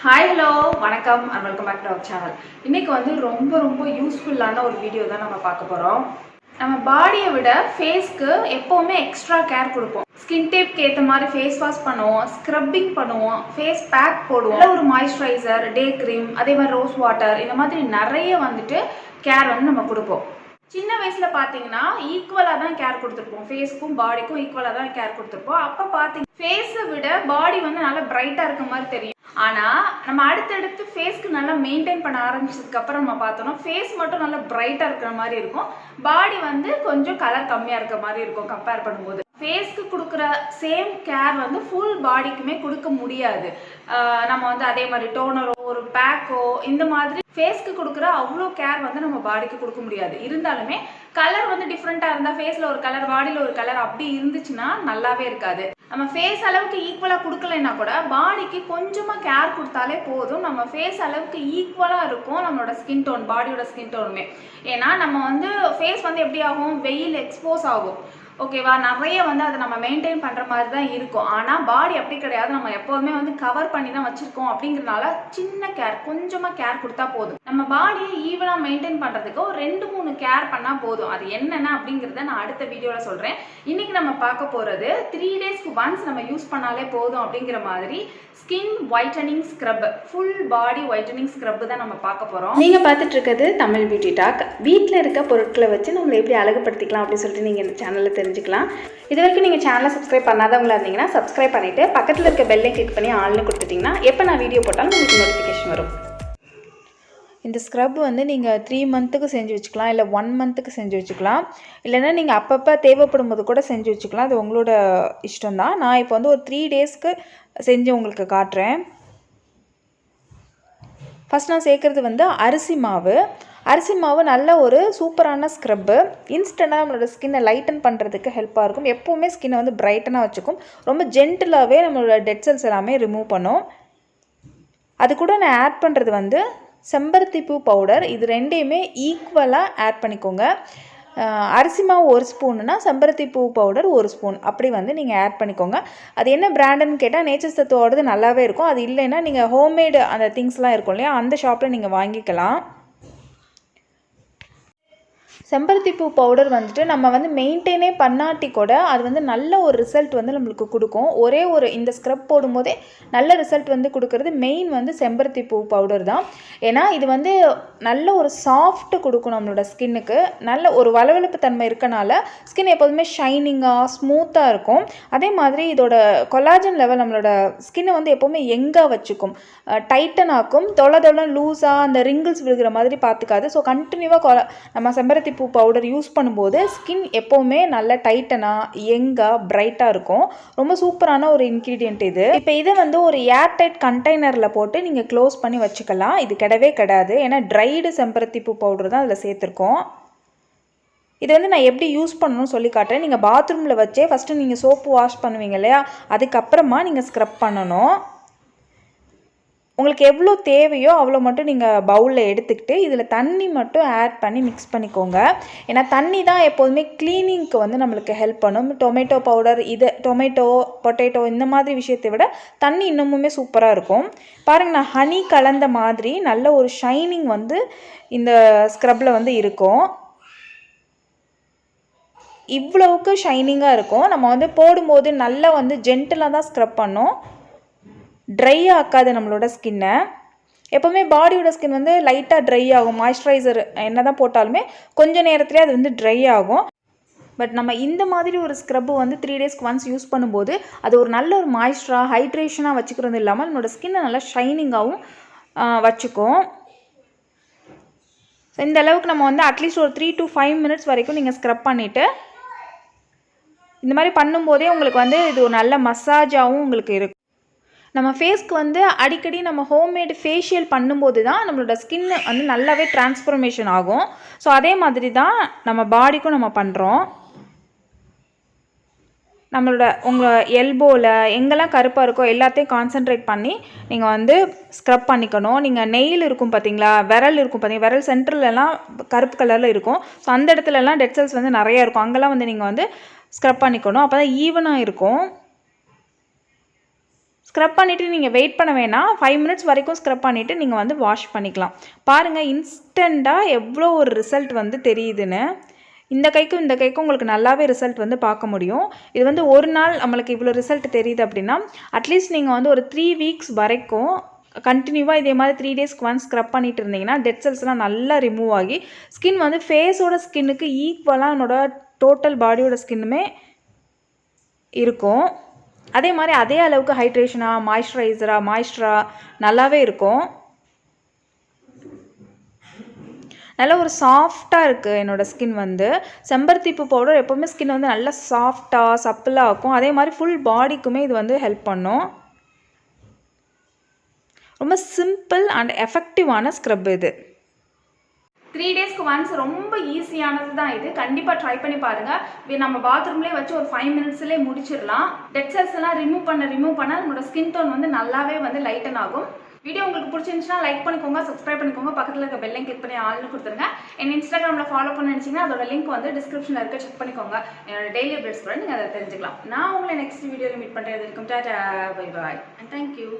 Hi hello வணக்கம் and welcome back to our channel. இன்னைக்கு வந்து ரொம்ப யூஸ்ஃபுல்லான ஒரு வீடியோ தான் நம்ம பார்க்க போகிறோம். நம்ம பாடியை விட ஃபேஸ்க்கு எப்போவுமே எக்ஸ்ட்ரா கேர் கொடுப்போம். ஸ்கின் டேப்க்கு ஏற்ற மாதிரி ஃபேஸ் வாஷ் பண்ணுவோம், ஸ்க்ரப்பிங் பண்ணுவோம், ஃபேஸ் பேக் போடுவோம், ஒரு மாய்ஸ்சரைசர், டே க்ரீம், அதே மாதிரி ரோஸ் வாட்டர், இந்த மாதிரி நிறைய வந்துட்டு கேர் வந்து நம்ம கொடுப்போம். சின்ன வயசில் பார்த்தீங்கன்னா ஈக்குவலாக தான் கேர் கொடுத்துருப்போம், ஃபேஸ்க்கும் பாடிக்கும் ஈக்குவலாக தான் கேர் கொடுத்துருப்போம். அப்போ பார்த்தீங்கன்னா ஃபேஸை விட பாடி வந்து நல்லா பிரைட்டாக இருக்க மாதிரி தெரியும். ஆனால் நம்ம அடுத்தடுத்து ஃபேஸ்க்கு நல்லா மெயின்டைன் பண்ண ஆரம்பிச்சதுக்கப்புறம் நம்ம பார்த்தோம்னா ஃபேஸ் மட்டும் நல்லா பிரைட்டாக இருக்கிற மாதிரி இருக்கும், பாடி வந்து கொஞ்சம் கலர் கம்மியாக இருக்கிற மாதிரி இருக்கும். கம்பேர் பண்ணும்போது ஃபேஸ்க்கு கொடுக்குற சேம் கேர் வந்து ஃபுல் பாடிக்குமே கொடுக்க முடியாது. நம்ம வந்து அதே மாதிரி டோனரோ ஒரு பேக்கோ இந்த மாதிரி ஃபேஸ்க்கு கொடுக்குற அவ்வளோ கேர் வந்து நம்ம பாடிக்கு கொடுக்க முடியாது. இருந்தாலுமே கலர் வந்து டிஃப்ரெண்ட்டாக இருந்தால் ஃபேஸில் ஒரு கலர் பாடியில் ஒரு கலர் அப்படி இருந்துச்சுன்னா நல்லாவே இருக்காது. நம்ம ஃபேஸ் அளவுக்கு ஈக்குவலாக கொடுக்கலைன்னா கூட பாடிக்கு கொஞ்சமாக கேர் கொடுத்தாலே போதும், நம்ம ஃபேஸ் அளவுக்கு ஈக்குவலாக இருக்கும் நம்மளோட ஸ்கின் டோன், பாடியோட ஸ்கின் டோனுமே. ஏன்னா நம்ம வந்து ஃபேஸ் வந்து எப்படி ஆகும், வெயில் எக்ஸ்போஸ் ஆகும், ஓகேவா, நிறைய வந்து அதை நம்ம மெயின்டைன் பண்ணுற மாதிரி தான் இருக்கும். ஆனால் பாடி அப்படி கிடையாது, நம்ம எப்போதுமே வந்து கவர் பண்ணி தான் வச்சுருக்கோம். அப்படிங்கிறதுனால சின்ன கேர், கொஞ்சமாக கேர் கொடுத்தா போதும். நம்ம பாடியை ஈவனாக மெயின்டைன் பண்ணுறதுக்கு ஒரு 2-3 கேர் பண்ணால் போதும். அது என்னென்ன அப்படிங்கிறத நான் அடுத்த வீடியோவில் சொல்கிறேன். இன்றைக்கி நம்ம பார்க்க போகிறது 3 டேஸ்க்கு ஒன்ஸ் நம்ம யூஸ் பண்ணாலே போதும் அப்படிங்கிற மாதிரி skin whitening scrub, full body whitening scrub தான் நம்ம பார்க்க போகிறோம். நீங்கள் பார்த்துட்டு இருக்கிறது தமிழ் பியூட்டி டாக். வீட்டில் இருக்க பொருட்களை வச்சு நம்மளை எப்படி அழகுபடுத்திக்கலாம் அப்படின்னு சொல்லிட்டு நீங்கள் இந்த சேனலில் தெரிஞ்சுக்கலாம். இது வரைக்கும் நீங்கள் சேனலை சப்ஸ்கிரைப் பண்ணாதவங்களா இருந்தீங்கன்னா சப்ஸ்கிரைப் பண்ணிவிட்டு பக்கத்தில் இருக்க பெல்லை கிளிக் பண்ணி ஆல்னு கொடுத்துட்டிங்கன்னா எப்போ நான் வீடியோ போட்டாலும் உங்களுக்கு நோட்டிஃபிகேஷன் வரும். இந்த ஸ்க்ரப் வந்து நீங்கள் 3 மந்த்துக்கு செஞ்சு வச்சுக்கலாம், இல்லை 1 மந்த்துக்கு செஞ்சு வச்சுக்கலாம், இல்லைன்னா நீங்கள் அப்பப்போ தேவைப்படும் போது கூட செஞ்சு வச்சுக்கலாம். அது உங்களோட இஷ்டம்தான். நான் இப்போ வந்து ஒரு 3 டேஸ்க்கு செஞ்சு உங்களுக்கு காட்டுறேன். ஃபஸ்ட் நான் சேர்க்குறது வந்து அரிசி மாவு. அரிசி மாவு நல்ல ஒரு சூப்பரான ஸ்க்ரப்பு. இன்ஸ்டண்ட்டாக நம்மளோட ஸ்கின்னை லைட்டன் பண்ணுறதுக்கு ஹெல்ப்பாக இருக்கும். எப்போவுமே ஸ்கின்னை வந்து பிரைட்டனாக வச்சுக்கும். ரொம்ப ஜென்டிலாகவே நம்மளோட டெட் செல்ஸ் எல்லாமே ரிமூவ் பண்ணும். அது கூட நான் ஆட் பண்ணுறது வந்து செம்பருத்தி பூ பவுடர். இது ரெண்டையுமே ஈக்குவலாக ஆட் பண்ணிக்கோங்க. அரிசி மாவு 1 ஸ்பூனுன்னா செம்பருத்தி பூ பவுடர் 1 ஸ்பூன் அப்படி வந்து நீங்கள் ஆட் பண்ணிக்கோங்க. அது என்ன பிராண்டுன்னு கேட்டால் நேச்சர் சத்துவோடது நல்லாவே இருக்கும். அது இல்லைன்னா நீங்கள் ஹோம்மேடு அந்த திங்ஸ்லாம் இருக்கும் இல்லையா, அந்த ஷாப்பில் நீங்கள் வாங்கிக்கலாம். செம்பருத்தி பூ பவுடர் வந்துட்டு நம்ம வந்து மெயின்டைனே பண்ணாட்டி கூட அது வந்து நல்ல ஒரு ரிசல்ட் வந்து நம்மளுக்கு கொடுக்கும். ஒரே ஒரு இந்த ஸ்க்ரப் போடும்போதே நல்ல ரிசல்ட் வந்து கொடுக்கறது மெயின் வந்து செம்பருத்தி பூ பவுடர் தான். ஏன்னா இது வந்து நல்ல ஒரு சாஃப்ட் கொடுக்கும் நம்மளோட ஸ்கின்னுக்கு. நல்ல ஒரு வளவளப்பு தன்மை இருக்கனால ஸ்கின் எப்போதுமே ஷைனிங்காக ஸ்மூத்தாக இருக்கும். அதே மாதிரி இதோட கொலாஜன் லெவல் நம்மளோட ஸ்கின்னை வந்து எப்போவுமே எங்காக வச்சுக்கும், டைட்டன் ஆக்கும். தொலை லூஸாக அந்த ரிங்கிள்ஸ் விழுகிற மாதிரி பார்த்துக்காது. ஸோ கண்டினியூவாக நம்ம செம்பருத்தி பூ பவுடர் யூஸ் பண்ணும்போது ஸ்கின் எப்போவுமே நல்ல டைட்டனாக யங்காக பிரைட்டாக இருக்கும். ரொம்ப சூப்பரான ஒரு இன்க்ரீடியன்ட் இது. இப்போ இதை வந்து ஒரு ஏர்டைட் கண்டெய்னரில் போட்டு நீங்கள் க்ளோஸ் பண்ணி வச்சுக்கலாம். இது கிடையாது, ஏன்னா ட்ரைடு செம்பருத்தி பூ பவுடர் தான் அதில் சேர்த்துருக்கோம். இது வந்து நான் எப்படி யூஸ் பண்ணணும்னு சொல்லி காட்டுறேன். நீங்கள் பாத்ரூமில் வச்சே ஃபஸ்ட்டு நீங்கள் சோப்பு வாஷ் பண்ணுவீங்க இல்லையா, அதுக்கப்புறமா நீங்கள் ஸ்க்ரப் பண்ணணும். உங்களுக்கு எவ்வளோ தேவையோ அவ்வளோ மட்டும் நீங்கள் பவுலில் எடுத்துக்கிட்டு இதில் தண்ணி மட்டும் ஆட் பண்ணி மிக்ஸ் பண்ணிக்கோங்க. ஏன்னா தண்ணி தான் எப்போதுமே க்ளீனிங்க்கு வந்து நம்மளுக்கு ஹெல்ப் பண்ணும். டொமேட்டோ பவுடர், இது டொமேட்டோ, பொட்டேட்டோ இந்த மாதிரி விஷயத்தை விட தண்ணி இன்னமுமே சூப்பராக இருக்கும். பாருங்கள், நான் ஹனி கலந்த மாதிரி நல்ல ஒரு ஷைனிங் வந்து இந்த ஸ்க்ரப்பில் வந்து இருக்கும். இவ்வளவுக்கு ஷைனிங்காக இருக்கும். நம்ம வந்து போடும்போது நல்லா வந்து ஜென்டிலாக தான் ஸ்க்ரப் பண்ணோம், ட்ரை ஆக்காது நம்மளோட ஸ்கின்னை. எப்போவுமே பாடியோட ஸ்கின் வந்து லைட்டாக ட்ரை ஆகும். மாய்ஸ்சரைசர் என்ன தான் போட்டாலுமே கொஞ்சம் நேரத்துலேயே அது வந்து ட்ரை ஆகும். பட் நம்ம இந்த மாதிரி ஒரு ஸ்க்ரப்பு வந்து 3 டேஸ்க்கு ஒன்ஸ் யூஸ் பண்ணும்போது அது ஒரு நல்ல ஒரு மாய்ஸ்சராக ஹைட்ரேஷனாக வச்சுக்கிறது இல்லாமல் நம்மளோட ஸ்கின்னை நல்லா ஷைனிங்காகவும் வச்சுக்கும். ஸோ இந்த அளவுக்கு நம்ம வந்து அட்லீஸ்ட் ஒரு 3 to 5 மினிட்ஸ் வரைக்கும் நீங்கள் ஸ்க்ரப் பண்ணிவிட்டு இந்த மாதிரி பண்ணும்போதே உங்களுக்கு வந்து இது ஒரு நல்ல மசாஜாகவும் உங்களுக்கு இருக்கும். நம்ம ஃபேஸ்க்கு வந்து அடிக்கடி நம்ம ஹோம்மேடு ஃபேஷியல் பண்ணும்போது தான் நம்மளோட ஸ்கின் வந்து நல்லாவே டிரான்ஸ்ஃபர்மேஷன் ஆகும். ஸோ அதே மாதிரி தான் நம்ம பாடிக்கும் நம்ம பண்ணுறோம். நம்மளோட உங்கள் எல்போவில் எங்கெல்லாம் கருப்பாக இருக்கோ எல்லாத்தையும் கான்சென்ட்ரேட் பண்ணி நீங்கள் வந்து ஸ்க்ரப் பண்ணிக்கணும். நீங்கள் நெயில் இருக்கும் பார்த்தீங்களா, விரல் இருக்கும் பார்த்தீங்களா, விரல் சென்டர்லலாம் கருப்பு கலரில் இருக்கும். ஸோ அந்த இடத்துலலாம் டெட் செல்ஸ் வந்து நிறையா இருக்கும். அங்கெல்லாம் வந்து நீங்கள் வந்து ஸ்க்ரப் பண்ணிக்கணும். அப்போ தான் ஈவனாக இருக்கும். ஸ்க்ரப் பண்ணிவிட்டு நீங்கள் வெயிட் பண்ண வேணாம், 5 மினிட்ஸ் வரைக்கும் ஸ்க்ரப் பண்ணிவிட்டு நீங்கள் வந்து வாஷ் பண்ணிக்கலாம். பாருங்கள் இன்ஸ்டண்ட்டாக எவ்வளோ ஒரு ரிசல்ட் வந்து தெரியுதுன்னு. இந்த கைக்கும் இந்த கைக்கும் உங்களுக்கு நல்லாவே ரிசல்ட் வந்து பார்க்க முடியும். இது வந்து ஒரு நாள் நம்மளுக்கு இவ்வளோ ரிசல்ட் தெரியுது அப்படின்னா அட்லீஸ்ட் நீங்கள் வந்து ஒரு 3 வீக்ஸ் வரைக்கும் கண்டினியூவாக இதே மாதிரி 3 டேஸ்க்கு ஒன்ஸ் ஸ்க்ரப் பண்ணிட்டு இருந்தீங்கன்னா டெட் செல்ஸ்லாம் நல்லா ரிமூவ் ஆகி ஸ்கின் வந்து ஃபேஸோட ஸ்கின்னுக்கு ஈக்குவலாக என்னோட டோட்டல் பாடியோட ஸ்கின்னுமே இருக்கும். அதே மாதிரி அதே அளவுக்கு ஹைட்ரேஷனாக மாய்ஸ்சராக நல்லாவே இருக்கும். நல்ல ஒரு சாஃப்டாக இருக்குது என்னோடய ஸ்கின் வந்து. செம்பருத்திப்பூ பவுடர் எப்போவுமே ஸ்கின் வந்து நல்லா சாஃப்டாக சப்பிளாக இருக்கும். அதே மாதிரி ஃபுல் பாடிக்குமே இது வந்து ஹெல்ப் பண்ணும். ரொம்ப சிம்பிள் அண்ட் எஃபெக்டிவான ஸ்க்ரப் இது. 3 டேஸ்க்கு ஒன்ஸ் ரொம்ப ஈஸியானது தான் இது. கண்டிப்பாக ட்ரை பண்ணி பாருங்கள். நம்ம பாத்ரூம்லேயே வச்சு ஒரு 5 மினிட்ஸ்லேயே முடிச்சிடலாம். டெட் செல்ஸ் எல்லாம் ரிமூவ் பண்ண நம்மளோட ஸ்கின் டோன் வந்து நல்லாவே வந்து லைட்டன் ஆகும். வீடியோ உங்களுக்கு பிடிச்சிருந்துச்சுன்னா லைக் பண்ணிக்கோங்க, சப்ஸ்கிரைப் பண்ணிக்கோங்க, பக்கத்தில் இருக்க பெல்லையும் கிளிக் பண்ணி ஆள்னு கொடுத்துருங்க. என் இன்ஸ்டாகிராமில் ஃபாலோ பண்ண நினச்சிங்கன்னா அதோட லிங்க் வந்து டிஸ்கிரிப்ஷனில் இருக்க, செக் பண்ணிக்கோங்க. என்னோட டெய்லி அப்டேட்ஸ் கூட நீங்கள் அதை தெரிஞ்சுக்கலாம். நான் உங்களை நெக்ஸ்ட் வீடியோவில் மீட் பண்ணுறது இருக்கும். Tata, bye bye and thank you.